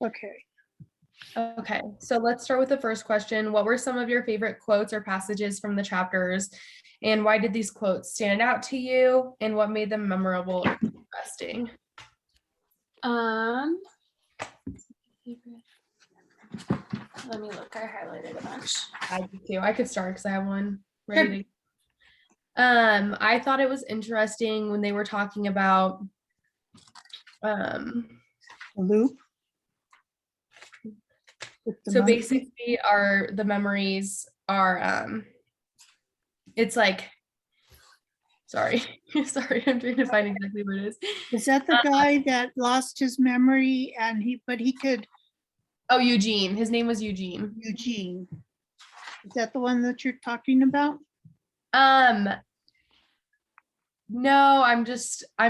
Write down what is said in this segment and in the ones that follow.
Okay. Okay, so let's start with the first question. What were some of your favorite quotes or passages from the chapters? And why did these quotes stand out to you? And what made them memorable or interesting? Let me look. I highlighted a bunch. I do too. I could start because I have one Sure. ready to. I thought it was interesting when they were talking about A loop. With the so monkey. basically the memories are it's like sorry I'm trying to find exactly what it is. Is that the guy that lost his memory and he could, Oh, Eugene. His name was Eugene. Eugene? Is that the one that you're talking about? No, I'm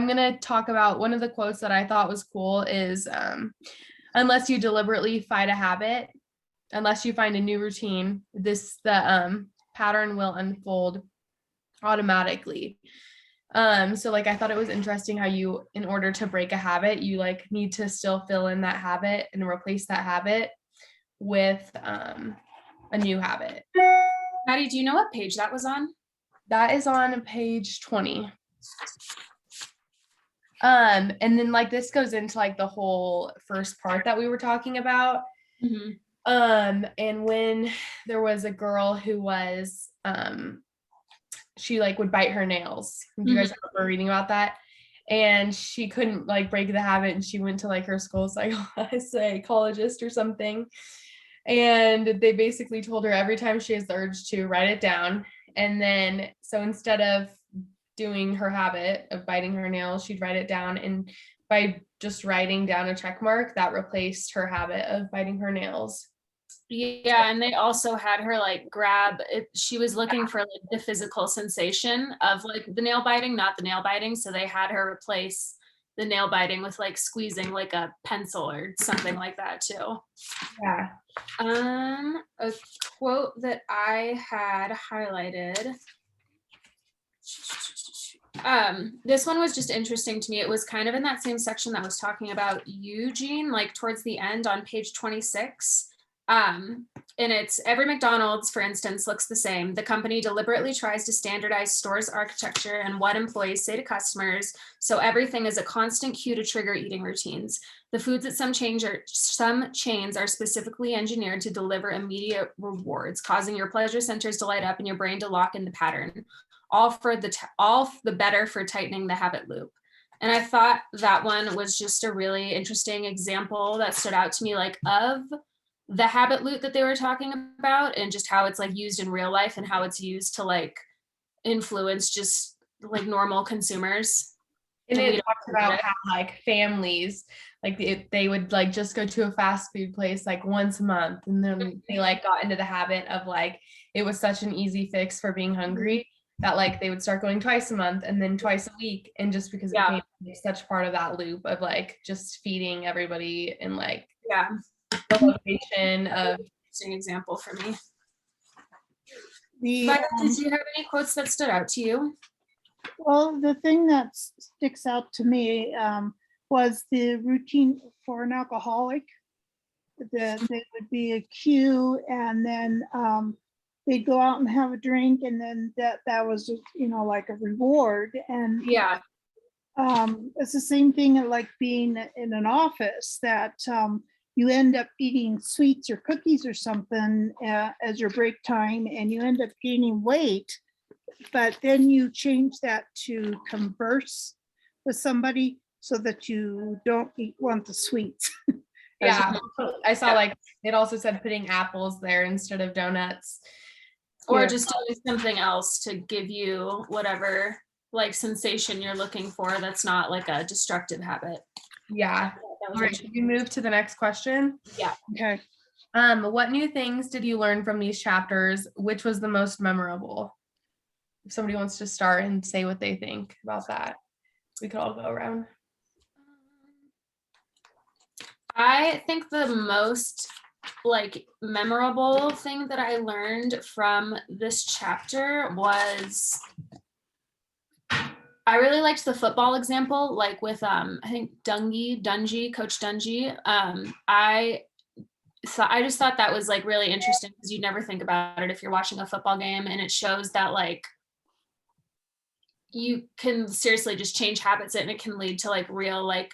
gonna talk about one of the quotes that I thought was cool is unless you deliberately fight a habit, unless you find a new routine, the pattern will unfold automatically. So like I thought it was interesting how you, in order to break a habit, you like need to still fill in that habit and replace that habit with a new habit. Maddie, do you know what page that was on? That is on page 20. And then like this goes into like the whole first part that we were talking about. And when there was a girl who was she like would bite her nails. Do you guys remember reading about that? And she couldn't like break the habit, and she went to like her school psychologist or something. And they basically told her every time she has the urge to write it down. And then so instead of doing her habit of biting her nails, she'd write it down, and by just writing down a check mark, that replaced her habit of biting her nails. Yeah, and they also had her like grab it. She was looking for like the physical sensation of like the nail biting, not the nail biting. So they had her replace the nail biting with like squeezing like a pencil or something like that too. Yeah. A quote that I had highlighted. This one was just interesting to me. It was kind of in that same section that was talking about Eugene, like towards the end on page 26. And it's every McDonald's, for instance, looks the same. The company deliberately tries to standardize stores architecture and what employees say to customers, so everything is a constant cue to trigger eating routines. The foods at some chains are specifically engineered to deliver immediate rewards, causing your pleasure centers to light up and your brain to lock in the pattern, all the better for tightening the habit loop. And I thought that one was just a really interesting example that stood out to me, like of the habit loop that they were talking about, and just how it's like used in real life and how it's used to like influence just like normal consumers. And it talks about how like families, like they would like just go to a fast food place like once a month, and then they like got into the habit of like it was such an easy fix for being hungry that like they would start going twice a month and then twice a week, and just because it became such part of that loop of like just feeding everybody and like the location of an example for me. Did you have any quotes that stood out to you? Well, the thing that sticks out to me was the routine for an alcoholic. There would be a queue, and then they'd go out and have a drink, and then that was, you know, like a reward. And it's the same thing like being in an office that you end up eating sweets or cookies or something as your break time, and you end up gaining weight. But then you change that to converse with somebody so that you don't want the sweets. Yeah, I saw like it also said putting apples there instead of donuts. Or just doing something else to give you whatever like sensation you're looking for that's not like a destructive habit. Yeah. All right, should we move to the next question? Yeah. Okay. What new things did you learn from these chapters? Which was the most memorable? If somebody wants to start and say what they think about that, we could all go around. I think the most like memorable thing that I learned from this chapter was I really liked the football example, like with I think Coach Dungy. I just thought that was like really interesting because you never think about it if you're watching a football game, and it shows that like you can seriously just change habits and it can lead to like real like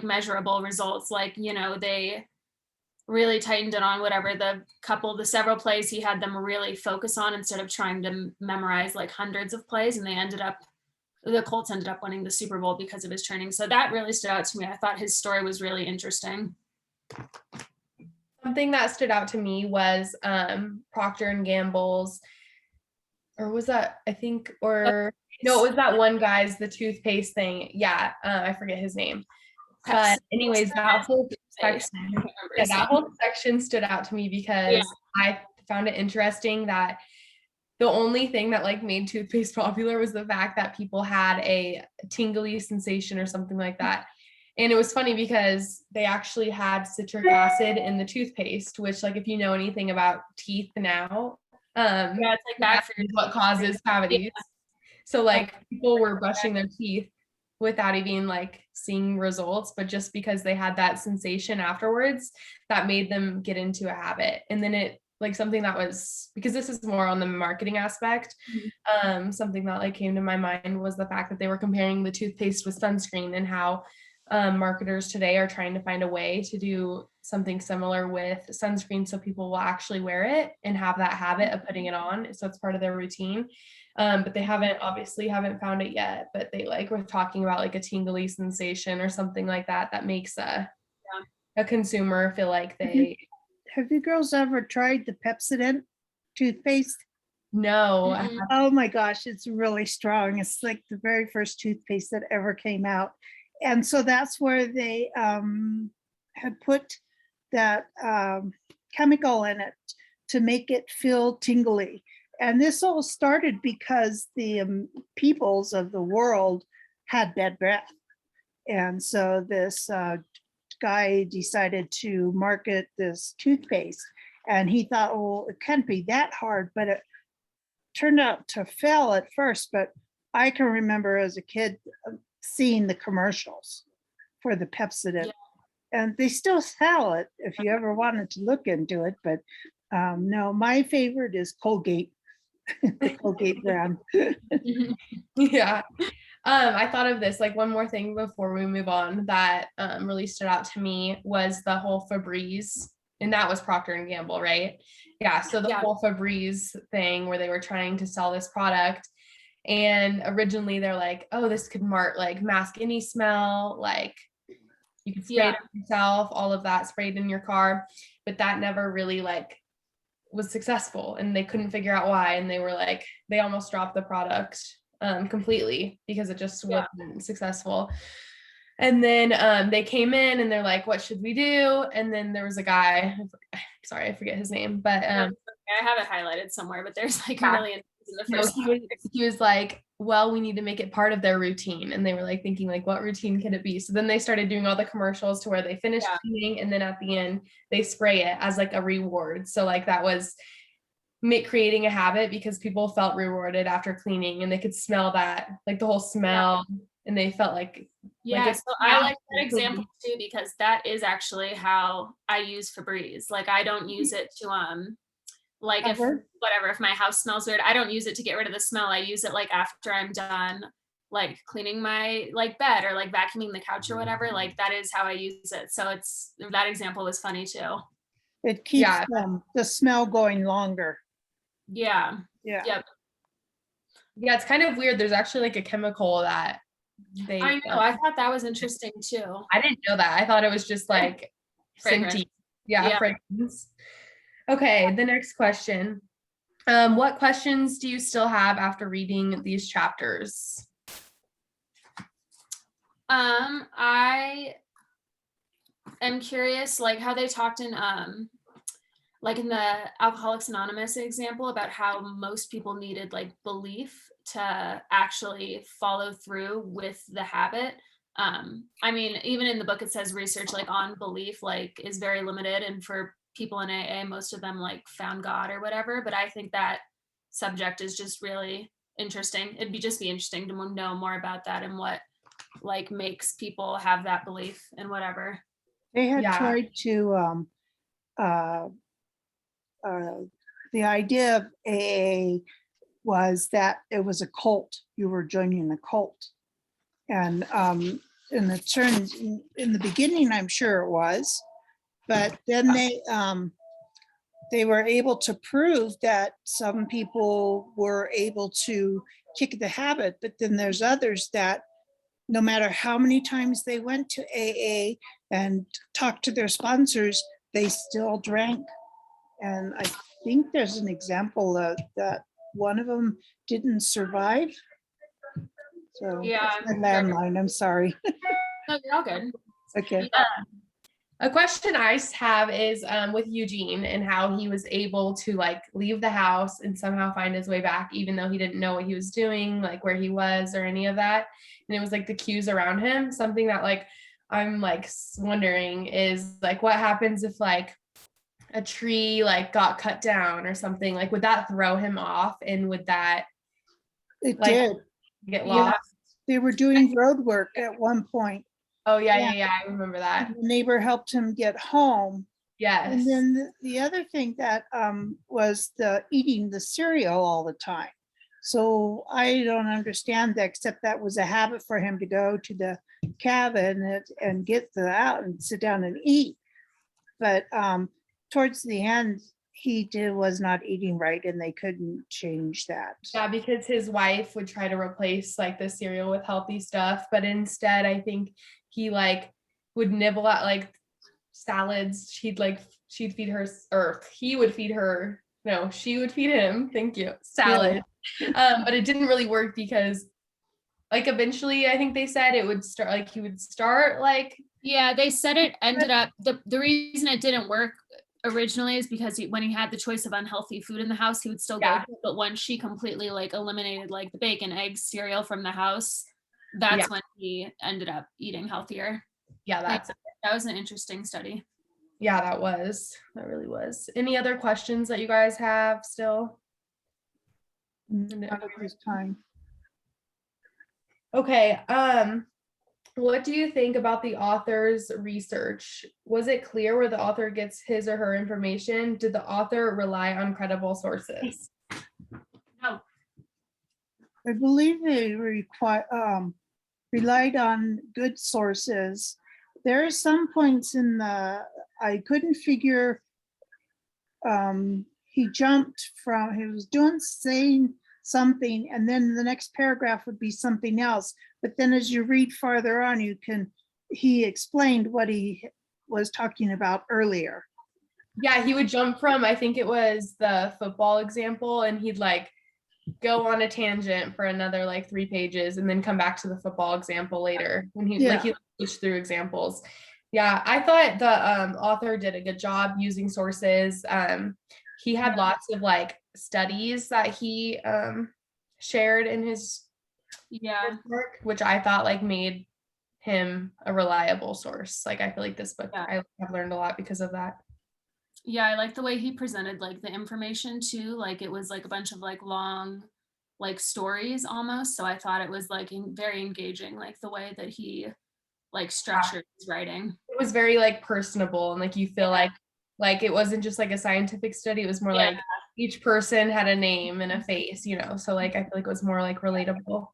measurable results. Like, you know, they really tightened it on whatever the several plays he had them really focus on instead of trying to memorize like hundreds of plays, and the Colts ended up winning the Super Bowl because of his training. So that really stood out to me. I thought his story was really interesting. Something that stood out to me was Procter and Gamble's, or was that, I think, or no, it was that one guy's, the toothpaste thing. Yeah, I forget his name. But anyways, that whole section stood out to me because I found it interesting that the only thing that like made toothpaste popular was the fact that people had a tingly sensation or something like that. And it was funny because they actually had citric acid in the toothpaste, which, like, if you know anything about teeth now, it's like bad for what causes cavities. Yeah. So like people were brushing their teeth without even like seeing results, but just because they had that sensation afterwards, that made them get into a habit. And then it like something that was, because this is more on the marketing aspect, something that like came to my mind was the fact that they were comparing the toothpaste with sunscreen, and how marketers today are trying to find a way to do something similar with sunscreen so people will actually wear it and have that habit of putting it on, so it's part of their routine. But they obviously haven't found it yet, but they like were talking about like a tingly sensation or something like that makes a consumer feel like they. Have you girls ever tried the Pepsodent toothpaste? No. Oh my gosh, it's really strong. It's like the very first toothpaste that ever came out. And so that's where they had put that chemical in it to make it feel tingly. And this all started because the peoples of the world had bad breath. And so this guy decided to market this toothpaste. And he thought, well, it can't be that hard, but it turned out to fail at first. But I can remember as a kid seeing the commercials for the Pepsodent, and they still sell it if you ever wanted to look into it. But no, my favorite is Colgate, the Colgate brand. Yeah. I thought of this, like one more thing before we move on that really stood out to me was the whole Febreze, and that was Procter and Gamble, right? Yeah. So the whole Febreze thing where they were trying to sell this product, and originally they're like, oh, this could mask any smell, like you could spray it on yourself, all of that sprayed in your car, but that never really like was successful, and they couldn't figure out why, and they were like, they almost dropped the product completely because it just wasn't successful. And then they came in and they're like, what should we do? And then there was a guy, sorry, I forget his name, but I have it highlighted somewhere, but there's like a million in the first he was like, well, we need to make it part of their routine. And they were like thinking like, what routine can it be? So then they started doing all the commercials to where they finished cleaning, and then at the end they spray it as like a reward. So like that was creating a habit because people felt rewarded after cleaning, and they could smell that, like the whole smell, and they felt like so I like that example too, because that is actually how I use Febreze. Like I don't use it to like if my house smells weird, I don't use it to get rid of the smell. I use it like after I'm done like cleaning my like bed or like vacuuming the couch or whatever. Like that is how I use it. So that example was funny too. It keeps the smell going longer. Yeah. It's kind of weird. There's actually like a chemical that I know. I thought that was interesting too. I didn't know that. I thought it was just like fragrance. Fragrance. Okay, the next question. What questions do you still have after reading these chapters? I am curious, like how they talked in like in the Alcoholics Anonymous example about how most people needed like belief to actually follow through with the habit. I mean, even in the book, it says research like on belief like is very limited. And for people in AA, most of them like found God or whatever. But I think that subject is just really interesting. It'd be interesting to know more about that and what like makes people have that belief and whatever. They had Yeah. tried to, uh, the idea of AA was that it was a cult. You were joining a cult. And it turned, in the beginning, I'm sure it was, but then they were able to prove that some people were able to kick the habit, but then there's others that no matter how many times they went to AA and talked to their sponsors, they still drank. And I think there's an example of that one of them didn't survive. So Yeah. that's my landline, I'm sorry. No, you're all good. Okay. A question I have is with Eugene and how he was able to like leave the house and somehow find his way back, even though he didn't know what he was doing, like where he was or any of that. And it was like the cues around him. Something that like I'm like wondering is like what happens if like a tree like got cut down or something, like would that throw him off, and would that It like did. get Yeah. lost? They were doing road work at one point. Oh yeah, Yeah. yeah, I remember that. And the neighbor helped him get home. Yes. And then the other thing that was the eating the cereal all the time. So I don't understand that, except that was a habit for him to go to the cabin and get out and sit down and eat. But towards the end, he was not eating right, and they couldn't change that. Yeah, because his wife would try to replace like the cereal with healthy stuff, but instead I think he like would nibble at like salads. She'd feed her, or he would feed her. No, she would feed him. Thank you. Salad. But it didn't really work because like eventually I think they said it would start like he would start like. Yeah, they said it ended up, the reason it didn't work originally is because when he had the choice of unhealthy food in the house, he would still go, but when she completely like eliminated like the bacon, eggs, cereal from the house, that's when he ended up eating healthier. Yeah, that was an interesting study. Yeah, that really was. Any other questions that you guys have still? Not at this time. Okay, what do you think about the author's research? Was it clear where the author gets his or her information? Did the author rely on credible sources? No. I believe they relied on good sources. There are some points in I couldn't figure, he was saying something, and then the next paragraph would be something else. But then as you read farther on, he explained what he was talking about earlier. Yeah, he would jump from, I think it was the football example, and he'd like go on a tangent for another like 3 pages and then come back to the football example later when he switched through examples. Yeah, I thought the author did a good job using sources. He had lots of like studies that he shared in his work, which I thought like made him a reliable source. Like I feel like this book, I have learned a lot because of that. Yeah, I like the way he presented like the information too. Like it was like a bunch of like long like stories almost. So I thought it was like very engaging, like the way that he like structured his writing. It was very like personable, and like you feel like it wasn't just like a scientific study. It was more like each person had a name and a face, you know. So like I feel like it was more like relatable.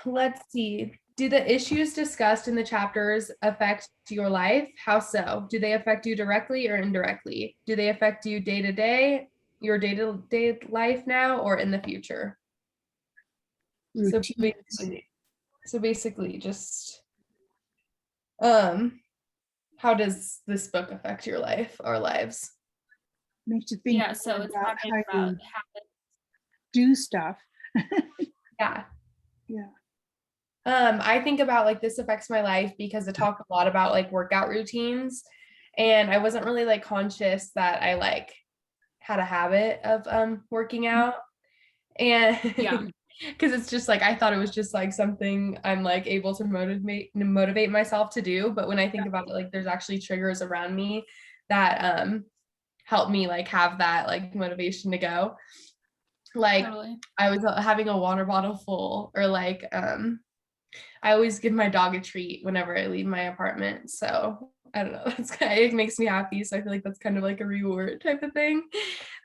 Let's see. Do the issues discussed in the chapters affect your life? How so? Do they affect you directly or indirectly? Do they affect you day to day, your day-to-day life now, or in the future? So basically just how does this book affect your life, our lives? Makes you think so it's about talking how about you do stuff. Yeah. Yeah. I think about like this affects my life because I talk a lot about like workout routines, and I wasn't really like conscious that I like had a habit of working out, and because it's just like I thought it was just like something I'm like able to motivate myself to do, but when I think about it, like there's actually triggers around me that help me like have that like motivation to go. Like Totally. I was having a water bottle full, or like I always give my dog a treat whenever I leave my apartment. So I don't know. That's kind of, it makes me happy. So I feel like that's kind of like a reward type of thing.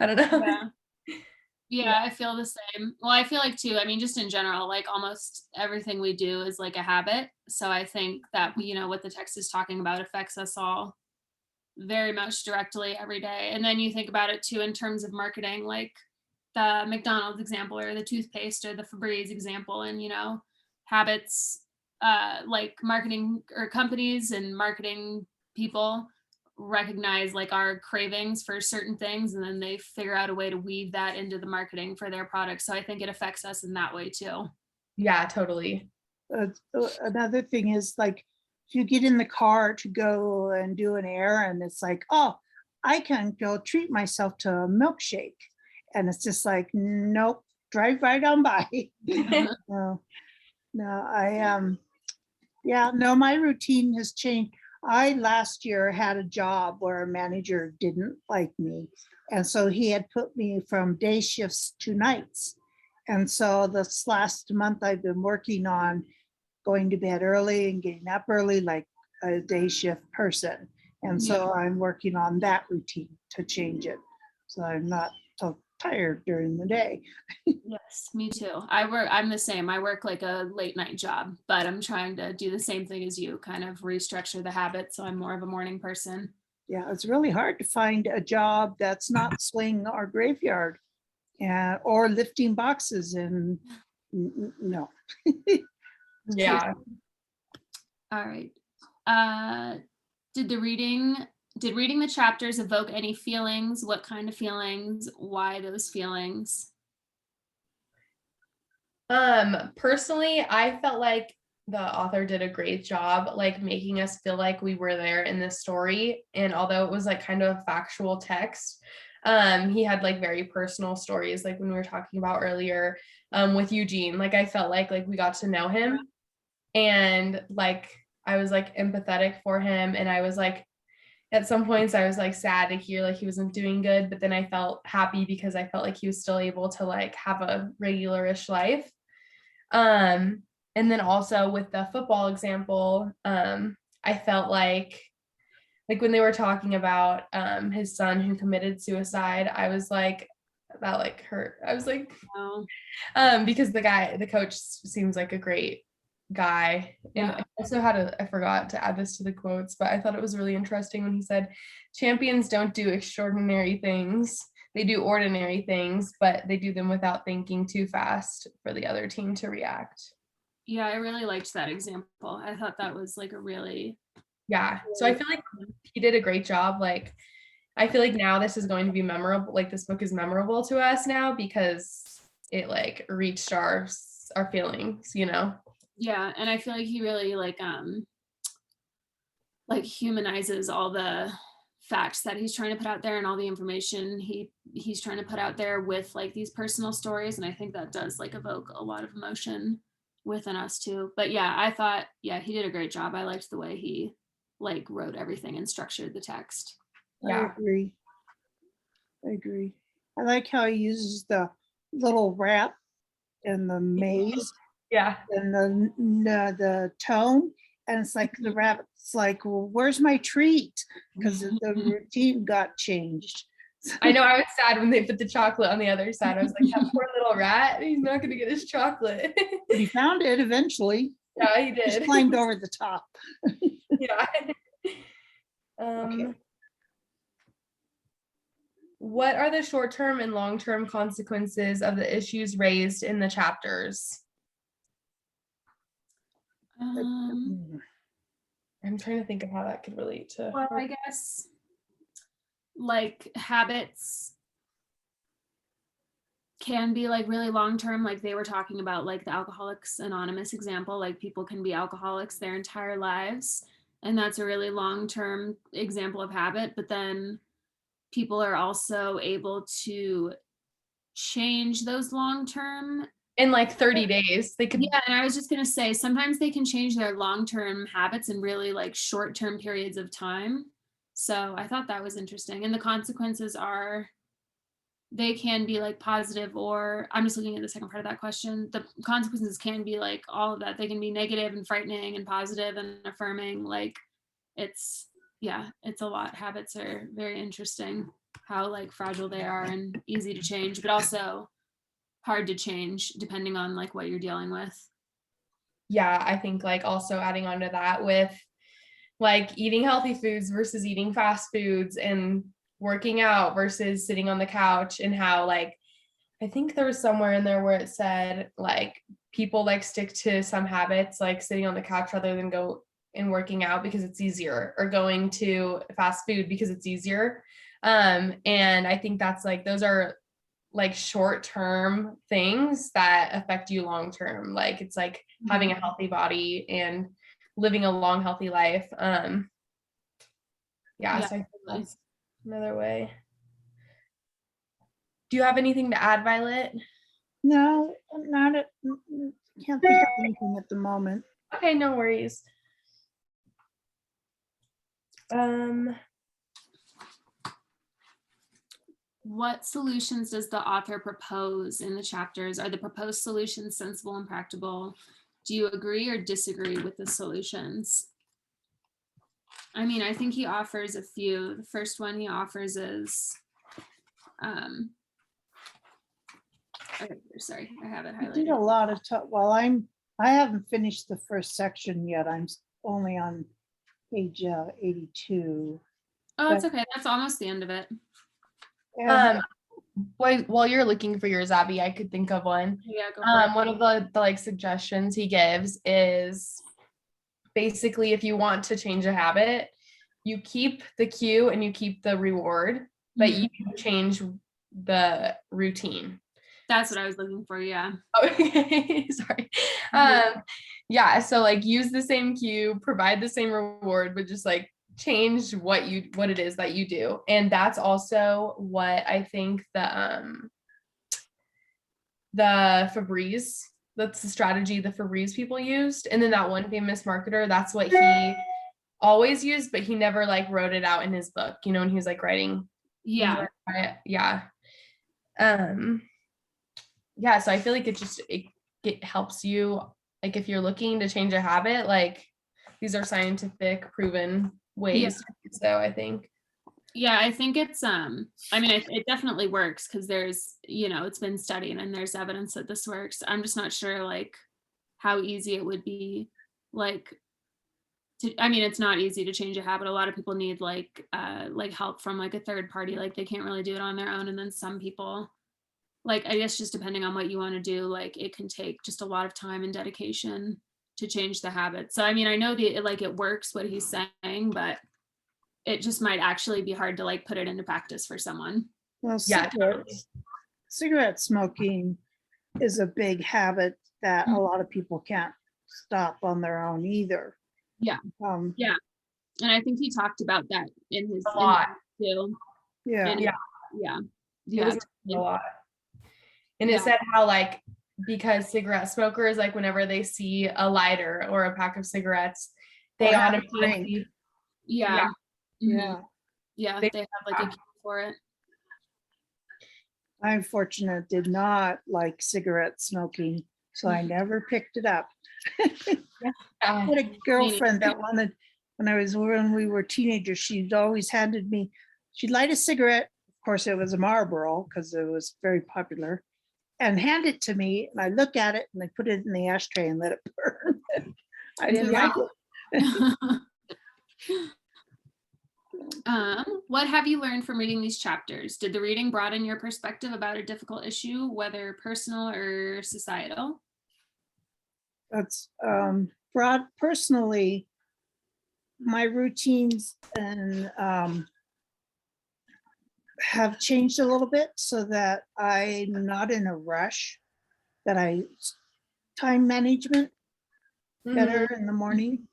I don't know. Yeah. Yeah, I feel the same. Well, I feel like too, I mean, just in general, like almost everything we do is like a habit. So I think that, you know, what the text is talking about affects us all very much directly every day. And then you think about it too in terms of marketing, like the McDonald's example or the toothpaste or the Febreze example, and, you know, habits, like marketing or companies and marketing people recognize like our cravings for certain things, and then they figure out a way to weave that into the marketing for their products. So I think it affects us in that way too. Yeah, totally. Another thing is like, if you get in the car to go and do an errand, it's like, oh, I can go treat myself to a milkshake. And it's just like, nope, drive right on by. No, no, my routine has changed. I last year had a job where a manager didn't like me. And so he had put me from day shifts to nights. And so this last month I've been working on going to bed early and getting up early like a day shift person. And so I'm working on that routine to change it. So I'm not so tired during the day. Yes, me too. I'm the same. I work like a late night job, but I'm trying to do the same thing as you, kind of restructure the habit. So I'm more of a morning person. Yeah, it's really hard to find a job that's not swing or graveyard or lifting boxes and no. Yeah. All right. Did reading the chapters evoke any feelings? What kind of feelings? Why those feelings? Personally, I felt like the author did a great job like making us feel like we were there in this story. And although it was like kind of a factual text, he had like very personal stories, like when we were talking about earlier, with Eugene. Like I felt like we got to know him, and like I was like empathetic for him, and I was like at some points I was like sad to hear like he wasn't doing good, but then I felt happy because I felt like he was still able to like have a regular-ish life. And then also with the football example, I felt like when they were talking about his son who committed suicide, I was like, that like hurt. I was like, Oh, because the coach seems like a great guy. And I also I forgot to add this to the quotes, but I thought it was really interesting when he said, champions don't do extraordinary things. They do ordinary things, but they do them without thinking too fast for the other team to react. yeah, I really liked that example. I thought that was like a really, yeah. So I feel like he did a great job. Like, I feel like now this is going to be memorable. Like this book is memorable to us now because it like reached our feelings, you know? yeah. And I feel like he really like humanizes all the facts that he's trying to put out there and all the information he's trying to put out there with like these personal stories. And I think that does like evoke a lot of emotion within us too. But yeah, I thought, yeah, he did a great job. I liked the way he like wrote everything and structured the text. Yeah. I agree. I like how he uses the little rat and the maze. Yeah. And the tone. And it's like the rabbit's like, well, where's my treat? Because the routine got changed. I know, I was sad when they put the chocolate on the other side. I was like, that poor little rat, he's not going to get his chocolate. But he found it eventually. Yeah, he did. Just climbed over the top. Yeah. Okay. What are the short-term and long-term consequences of the issues raised in the chapters? I'm trying to think of how that could relate to. Well, I guess like habits can be like really long term, like they were talking about, like the Alcoholics Anonymous example, like people can be alcoholics their entire lives, and that's a really long term example of habit. But then people are also able to change those long term in like 30 days. They could. Yeah, and I was just gonna say sometimes they can change their long term habits in really like short term periods of time. So I thought that was interesting. And the consequences are, they can be like positive, or I'm just looking at the second part of that question. The consequences can be like all of that. They can be negative and frightening and positive and affirming. Like it's, yeah, it's a lot. Habits are very interesting, how like fragile they are and easy to change, but also hard to change depending on like what you're dealing with. Yeah, I think like also adding on to that with like eating healthy foods versus eating fast foods and working out versus sitting on the couch, and how like I think there was somewhere in there where it said like people like stick to some habits like sitting on the couch rather than go and working out because it's easier, or going to fast food because it's easier. And I think that's like those are like short-term things that affect you long-term. Like it's like having a healthy body and living a long, healthy life. Yeah, so I think that's another way. Do you have anything to add, Violet? No, not at, can't think of anything at the moment. Okay, no worries. What solutions does the author propose in the chapters? Are the proposed solutions sensible and practical? Do you agree or disagree with the solutions? I mean, I think he offers a few. The first one he offers is, sorry, I have it I did a highlighted. lot of, well, I haven't finished the first section yet. I'm only on page 82. Oh, it's okay. That's almost the end of it. And While you're looking for yours, Abby, I could think of one. Yeah, go for it. One of the like suggestions he gives is basically if you want to change a habit, you keep the cue and you keep the reward, but you change the routine. That's what I was looking for. Yeah. Okay, sorry. Yeah, so like use the same cue, provide the same reward, but just like change what it is that you do. And that's also what I think the Febreze, that's the strategy the Febreze people used. And then that one famous marketer, that's what he always used, but he never like wrote it out in his book, you know, when he was like writing. Yeah. Yeah. Yeah, so I feel like it helps you, like if you're looking to change a habit, like these are scientific proven ways. So I think. Yeah, I think it's I mean it definitely works because there's, you know, it's been studied and there's evidence that this works. I'm just not sure like how easy it would be, like I mean it's not easy to change a habit. A lot of people need like help from like a third party, like they can't really do it on their own. And then some people, like I guess just depending on what you want to do, like it can take just a lot of time and dedication to change the habit. So I mean I know it works what he's saying, but it just might actually be hard to like put it into practice for someone. well, Yeah, cigarette smoking is a big habit that a lot of people can't stop on their own either. Yeah. Yeah. And I think he talked about that in his a lot. too. Yeah. And It was a lot. And it said how like because cigarette smokers, like whenever they see a lighter or a pack of cigarettes, they automatically Yeah. they have like a cue for it. I'm fortunate, did not like cigarette smoking, so I never picked it up. I had a girlfriend that wanted, when we were teenagers, she'd always handed me, she'd light a cigarette, of course it was a Marlboro because it was very popular, and hand it to me, and I look at it and I put it in the ashtray and let it burn. I didn't like it. What have you learned from reading these chapters? Did the reading broaden your perspective about a difficult issue, whether personal or societal? That's broad. Personally, my routines and have changed a little bit so that I'm not in a rush, that time management better in the morning.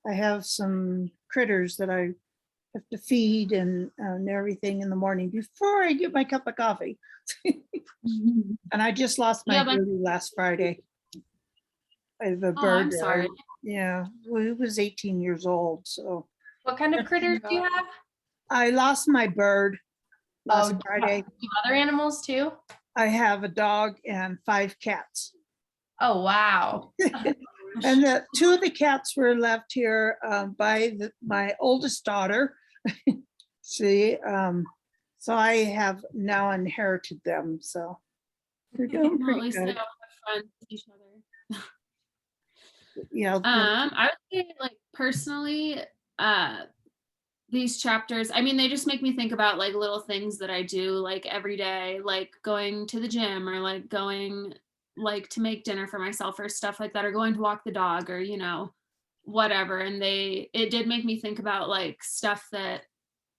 I have some critters that I have to feed and everything in the morning before I get my cup of coffee. And I just lost my baby last Friday. I have a bird. I'm sorry. Yeah, well, he was 18 years old. So what kind of critters do you have? I lost my bird last Oh, Friday. do you have other animals too? I have a dog and 5 cats. Oh, wow. And the 2 of the cats were left here by my oldest daughter. See, so I have now inherited them. So they're doing Well, at pretty least they all good. have fun with each other. Yeah, I would say like personally, these chapters, I mean, they just make me think about like little things that I do like every day, like going to the gym or like going like to make dinner for myself or stuff like that, or going to walk the dog or, you know, whatever. And it did make me think about like stuff that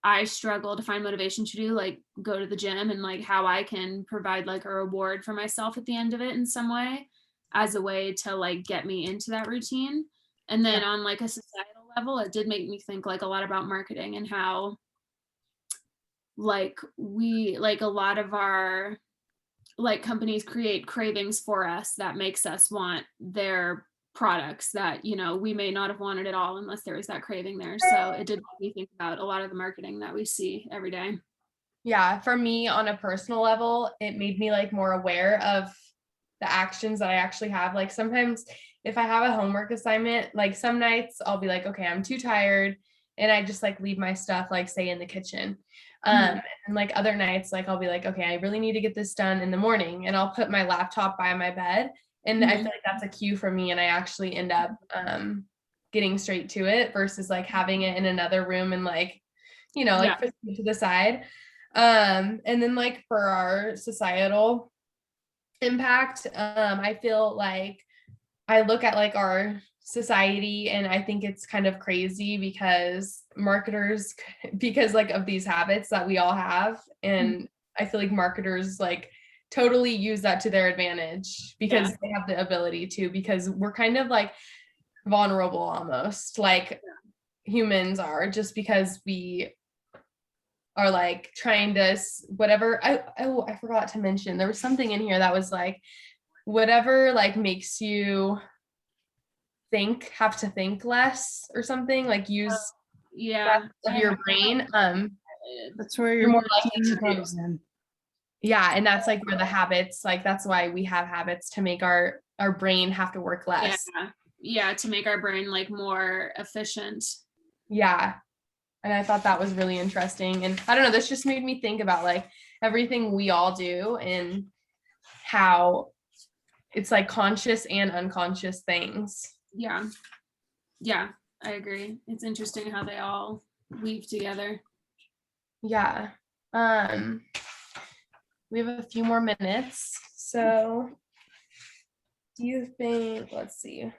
I struggle to find motivation to do, like go to the gym, and like how I can provide like a reward for myself at the end of it in some way, as a way to like get me into that routine. And then on like a societal level, it did make me think like a lot about marketing and how like we like a lot of our like companies create cravings for us that makes us want their products that, you know, we may not have wanted at all unless there was that craving there. So it did make me think about a lot of the marketing that we see every day. Yeah, for me on a personal level, it made me like more aware of the actions that I actually have. Like sometimes if I have a homework assignment, like some nights I'll be like, okay, I'm too tired. And I just like leave my stuff, like say in the kitchen. And like other nights, like I'll be like, okay, I really need to get this done in the morning. And I'll put my laptop by my bed. And I feel like that's a cue for me. And I actually end up getting straight to it versus like having it in another room and like, you know, like to the side. And then like for our societal impact, I feel like I look at like our society and I think it's kind of crazy because marketers, because like of these habits that we all have, and I feel like marketers like totally use that to their advantage because they have the ability to, because we're kind of like vulnerable almost, like humans are, just because we are like trying to whatever. I forgot to mention there was something in here that was like whatever like makes you have to think less or something, like use less of your brain. that's where you're your more likely routine to do. comes in. Yeah, and that's like where the habits, like that's why we have habits, to make our brain have to work less. Yeah, to make our brain like more efficient. Yeah. And I thought that was really interesting. And I don't know, this just made me think about like everything we all do and how it's like conscious and unconscious things. Yeah. Yeah, I agree. It's interesting how they all weave together. Yeah. We have a few more minutes. So do you think, let's see.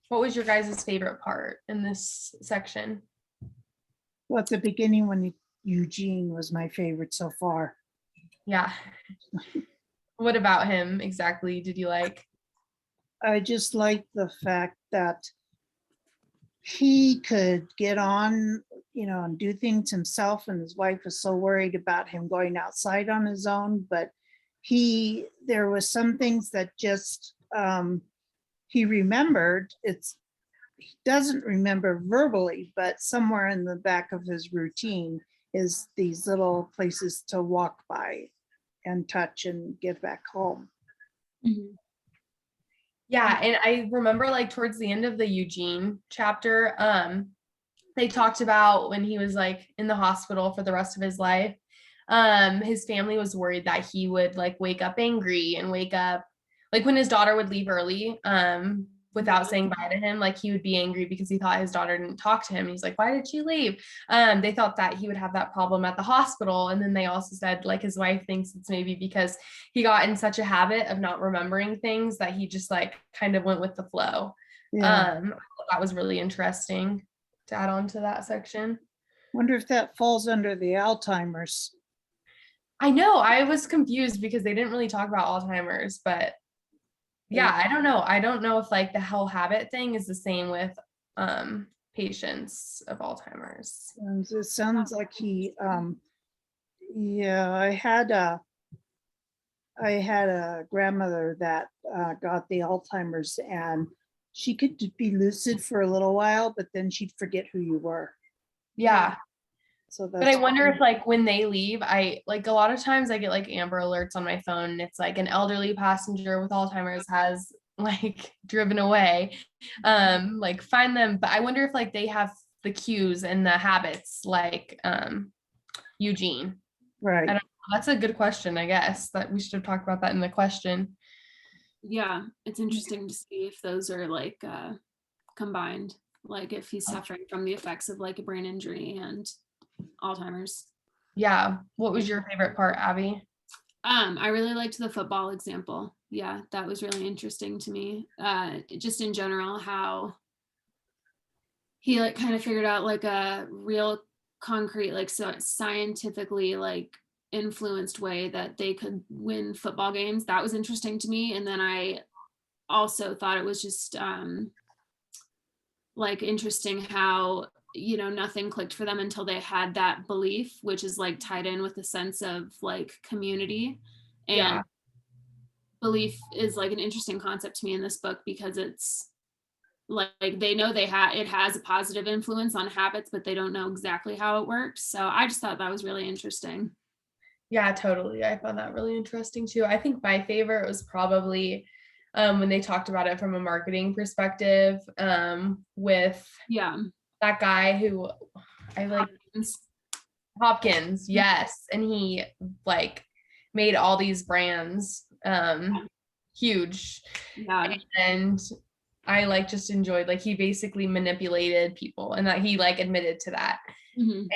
What was your guys' favorite part in this section? Well, at the beginning when Eugene was my favorite so far. Yeah. What about him exactly did you like? I just like the fact that he could get on, you know, and do things himself, and his wife was so worried about him going outside on his own, but there was some things that just he remembered. He doesn't remember verbally, but somewhere in the back of his routine is these little places to walk by and touch and get back home. Yeah, and I remember like towards the end of the Eugene chapter, they talked about when he was like in the hospital for the rest of his life, his family was worried that he would like wake up angry and wake up like when his daughter would leave early, without saying bye to him, like he would be angry because he thought his daughter didn't talk to him. He's like, why did she leave? They thought that he would have that problem at the hospital. And then they also said like his wife thinks it's maybe because he got in such a habit of not remembering things that he just like kind of went with the flow. Yeah. That was really interesting to add on to that section. Wonder if that falls under the Alzheimer's. I know, I was confused because they didn't really talk about Alzheimer's, but yeah, I don't know. I don't know if like the whole habit thing is the same with patients of Alzheimer's. It sounds like yeah, I had a grandmother that got the Alzheimer's, and she could be lucid for a little while, but then she'd forget who you were. Yeah. So But I that's, wonder if like when they leave, I like a lot of times I get like Amber Alerts on my phone and it's like an elderly passenger with Alzheimer's has like driven away. Like find them. But I wonder if like they have the cues and the habits like Eugene. I right. don't know. That's a good question, I guess, that we should have talked about that in the question. Yeah, it's interesting to see if those are like combined, like if he's suffering from the effects of like a brain injury and Alzheimer's. Yeah. What was your favorite part, Abby? I really liked the football example. Yeah, that was really interesting to me. Just in general, how he like kind of figured out like a real concrete, like so scientifically like influenced way that they could win football games. That was interesting to me. And then I also thought it was just like interesting how nothing clicked for them until they had that belief, which is like tied in with a sense of like community. And Yeah. belief is like an interesting concept to me in this book because it's like they know it has a positive influence on habits, but they don't know exactly how it works. So I just thought that was really interesting. Yeah, totally. I found that really interesting too. I think my favorite was probably when they talked about it from a marketing perspective, with Yeah. that guy who I like, Hopkins, yes. And he like made all these brands huge. Yeah. And I like just enjoyed like he basically manipulated people and that he like admitted to that. Mhm.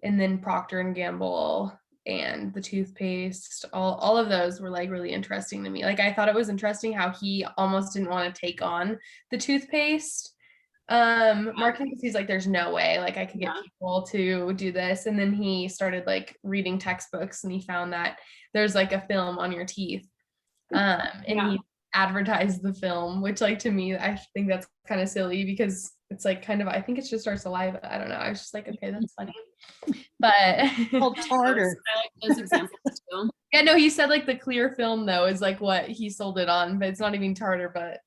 And then Procter and Gamble and the toothpaste, all of those were like really interesting to me. Like I thought it was interesting how he almost didn't want to take on the toothpaste marketing because he's like, there's no way like I could get Yeah. people to do this. And then he started like reading textbooks and he found that there's like a film on your teeth. And Yeah. he advertised the film, which like to me, I think that's kind of silly because it's like kind of, I think it's just our saliva. I don't know. I was just like, okay, that's funny. But Called tartar. I like those examples too. yeah, no, he said like the clear film though is like what he sold it on, but it's not even tartar, but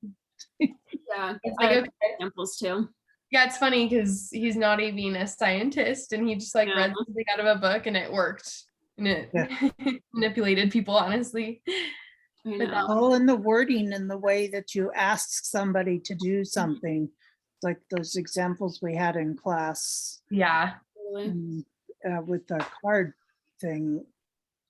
Yeah. it's I like, like okay. examples too. Yeah, it's funny because he's not even a scientist and he just like Yeah. read something out of a book and it worked and it manipulated people, honestly. I But know. All in the wording and the way that you ask somebody to do something, like those examples we had in class yeah, Really. with the card thing.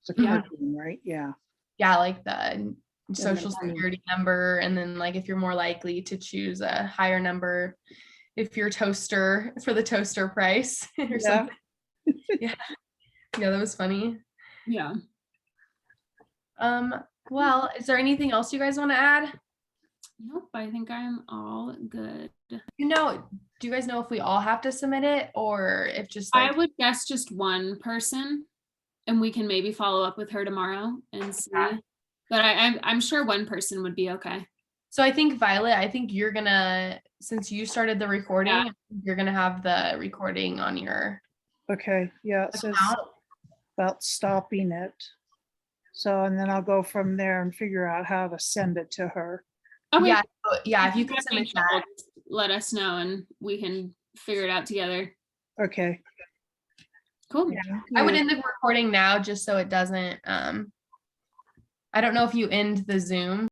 It's a Yeah. card thing, right? Yeah. yeah, like the social then- security number, and then like if you're more likely to choose a higher number if you're toaster for the toaster price or Yeah. something. Yeah, that was funny. Yeah. Well, is there anything else you guys want to add? Nope. I think I'm all good. Do you guys know if we all have to submit it or if just like I would guess just one person, and we can maybe follow up with her tomorrow and see. Yeah. But I'm sure one person would be okay. So I think Violet, I think you're gonna, since you started the recording, Yeah. you're gonna have the recording on your Okay, yeah, it says account. about stopping it. So, and then I'll go from there and figure out how to send it to her. Okay. Yeah, if you could have any submit that. trouble, just let us know and we can figure it out together. Okay. Cool. Yeah. I would end the recording now just so it doesn't I don't know if you end the Zoom